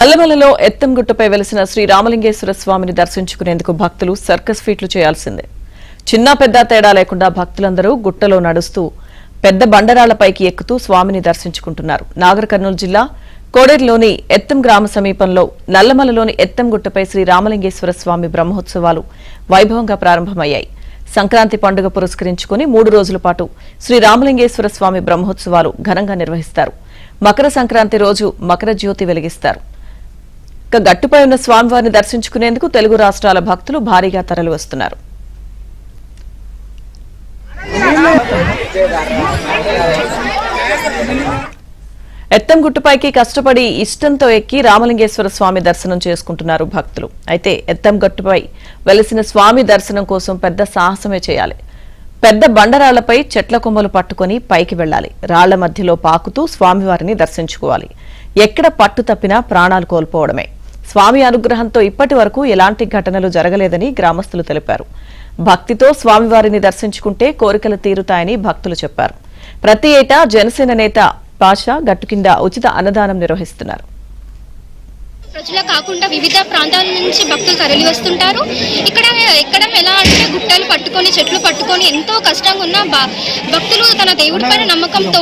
నల్లమలలో ఎత్తంగుట్టపై వెలిసిన శ్రీ రామలింగేశ్వర స్వామిని దర్శించుకునేందుకు భక్తులు సర్కస్ ఫీట్లు చేయాల్సిందే. చిన్న పెద్ద తేడా లేకుండా భక్తులందరూ గుట్టలో నడుస్తూ పెద్ద బండరాళ్లపైకి ఎక్కుతూ స్వామిని దర్శించుకుంటున్నారు. నాగర్ కర్నూలు జిల్లా కోడేరులోని ఎత్తం గ్రామ సమీపంలో నల్లమలలోని ఎత్తంగుట్టపై శ్రీ రామలింగేశ్వర స్వామి బ్రహ్మోత్సవాలు వైభవంగా ప్రారంభమయ్యాయి. సంక్రాంతి పండుగ పురస్కరించుకుని 3 రోజుల పాటు శ్రీ రామలింగేశ్వర స్వామి బ్రహ్మోత్సవాలు ఘనంగా నిర్వహిస్తారు. మకర సంక్రాంతి రోజు మకర జ్యోతి వెలిగిస్తారు. గట్టుపై ఉన్న స్వామివారిని దర్శించుకునేందుకు తెలుగు రాష్ట్రాల భక్తులు భారీగా తరలివస్తున్నారు. ఎత్తంగుట్టుపైకి కష్టపడి ఇష్టంతో ఎక్కి రామలింగేశ్వర స్వామి దర్శనం చేసుకుంటున్నారు భక్తులు. అయితే ఎత్తంగట్టుపై వెలిసిన స్వామి దర్శనం కోసం పెద్ద సాహసమే చేయాలి. పెద్ద బండరాళ్లపై చెట్ల కొమ్మలు పట్టుకుని పైకి వెళ్లాలి. రాళ్ల మధ్యలో పాకుతూ స్వామివారిని దర్శించుకోవాలి. ఎక్కడ పట్టు తప్పినా ప్రాణాలు కోల్పోవడమే. స్వామి అనుగ్రహంతో ఇప్పటి వరకు ఎలాంటి ఘటనలు జరగలేదని గ్రామస్తులు తెలిపారు. భక్తితో స్వామివారిని దర్శించుకుంటే కోరికలు తీరుతాయని భక్తులు చెప్పారు. ప్రతి ఏటా జనసేన నేత పాషా గట్టు కింద ఉచిత అన్నదానం నిర్వహిస్తున్నారు. ప్రజలు కాకుండా వివిధ ప్రాంతాల నుంచి భక్తులు తరలి వస్తుంటారు. ఇక్కడ ఎక్కడం ఎలా అంటే గుట్టలు పట్టుకొని చెట్లు పట్టుకొని ఎంతో కష్టంగా ఉన్న భక్తులు తన దేవుడి పైన నమ్మకంతో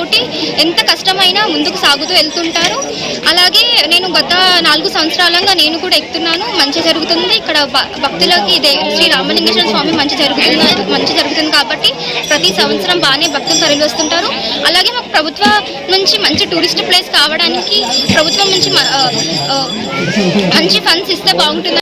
ఎంత కష్టమైనా ముందుకు సాగుతూ వెళ్తుంటారు. అలాగే నేను గత 4 సంవత్సరాలుగా నేను కూడా ఎక్కుతున్నాను. మంచి జరుగుతుంది. ఇక్కడ భక్తులకి శ్రీ రామలింగేశ్వర స్వామి మంచి జరుగుతుంది కాబట్టి ప్రతి సంవత్సరం బాగానే భక్తులు తరలి వస్తుంటారు. అలాగే మాకు ప్రభుత్వం నుంచి మంచి టూరిస్ట్ ప్లేస్ కావడానికి ప్రభుత్వం నుంచి మంచి ఫండ్స్ ఇస్తే బాగుంటుంది.